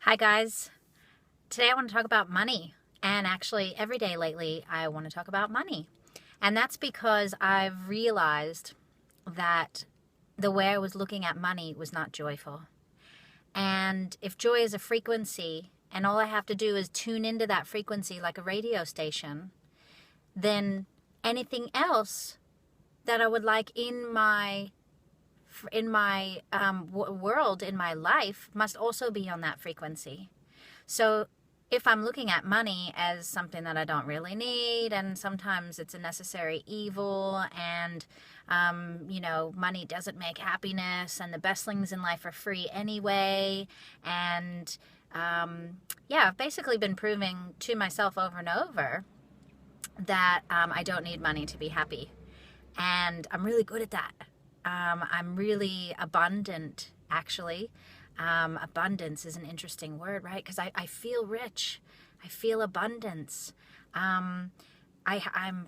Hi guys, today I want to talk about money, and actually every day lately I want to talk about money, and that's because I've realized that the way I was looking at money was not joyful. And if joy is a frequency and all I have to do is tune into that frequency like a radio station, then anything else that I would like in my world, in my life, must also be on that frequency. So if I'm looking at money as something that I don't really need, and sometimes it's a necessary evil, and money doesn't make happiness, and the best things in life are free anyway, and I've basically been proving to myself over and over that I don't need money to be happy, and I'm really good at that. I'm really abundant, actually. Abundance is an interesting word, right? Because I feel rich. I feel abundance. I'm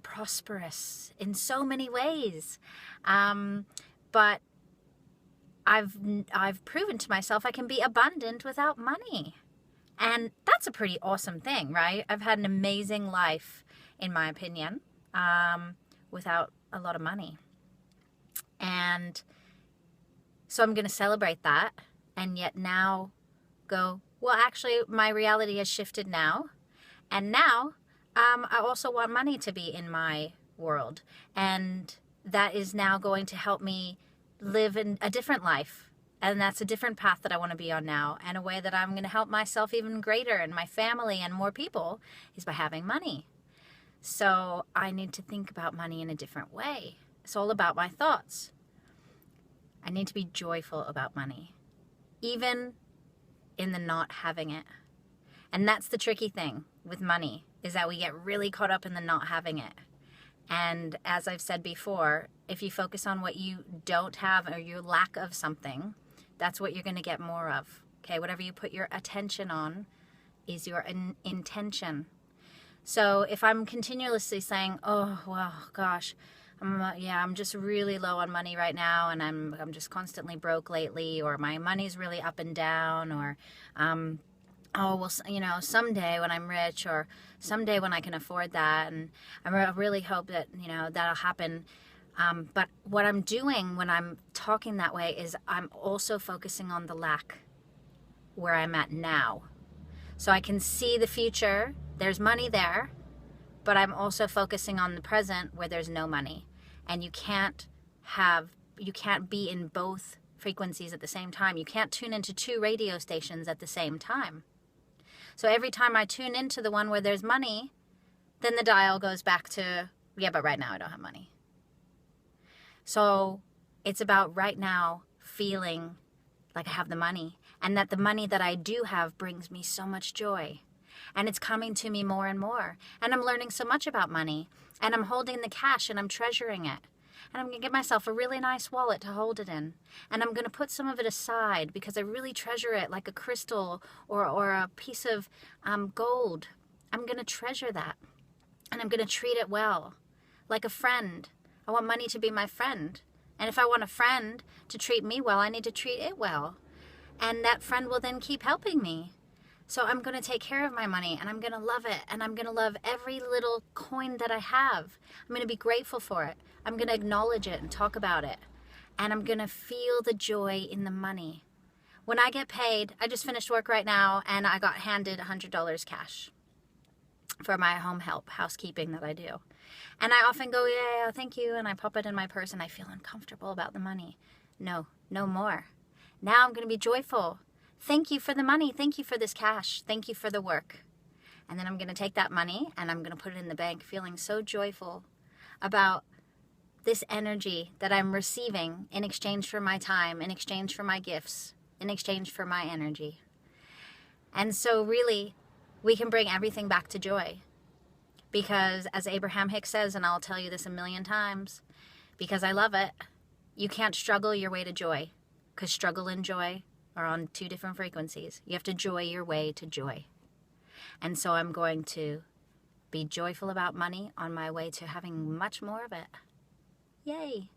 prosperous in so many ways. But I've proven to myself I can be abundant without money. And that's a pretty awesome thing, right? I've had an amazing life, in my opinion, without a lot of money. And so I'm going to celebrate that, and yet now go, well, actually, my reality has shifted now. And now I also want money to be in my world. And that is now going to help me live in a different life. And that's a different path that I want to be on now. And a way that I'm going to help myself even greater and my family and more people is by having money. So I need to think about money in a different way. It's all about my thoughts. I need to be joyful about money, even in the not having it. And that's the tricky thing with money, is that we get really caught up in the not having it. And as I've said before, if you focus on what you don't have or your lack of something, that's what you're going to get more of. Okay, whatever you put your attention on is your intention. So if I'm continuously saying, oh, well, gosh, I'm just really low on money right now, and I'm just constantly broke lately, or my money's really up and down, or someday when I'm rich, or someday when I can afford that, and I really hope that that'll happen. But what I'm doing when I'm talking that way is I'm also focusing on the lack where I'm at now. So I can see the future. There's money there, but I'm also focusing on the present where there's no money. And you can't be in both frequencies at the same time. You can't tune into two radio stations at the same time. So every time I tune into the one where there's money, then the dial goes back to, yeah, but right now I don't have money. So it's about right now feeling like I have the money, and that the money that I do have brings me so much joy. And it's coming to me more and more. And I'm learning so much about money. And I'm holding the cash and I'm treasuring it. And I'm going to get myself a really nice wallet to hold it in. And I'm going to put some of it aside because I really treasure it, like a crystal or a piece of gold. I'm going to treasure that. And I'm going to treat it well, like a friend. I want money to be my friend. And if I want a friend to treat me well, I need to treat it well. And that friend will then keep helping me. So I'm going to take care of my money, and I'm going to love it, and I'm going to love every little coin that I have. I'm going to be grateful for it. I'm going to acknowledge it and talk about it. And I'm going to feel the joy in the money. When I get paid, I just finished work right now, and I got handed $100 cash for my home help, housekeeping that I do. And I often go, yeah, thank you, and I pop it in my purse, and I feel uncomfortable about the money. No more. Now I'm going to be joyful. Thank you for the money. Thank you for this cash. Thank you for the work. And then I'm going to take that money and I'm going to put it in the bank, feeling so joyful about this energy that I'm receiving in exchange for my time, in exchange for my gifts, in exchange for my energy. And so really, we can bring everything back to joy. Because as Abraham Hicks says, and I'll tell you this a million times, because I love it, you can't struggle your way to joy. Because struggle and joy are on two different frequencies. You have to joy your way to joy. And so I'm going to be joyful about money on my way to having much more of it. Yay!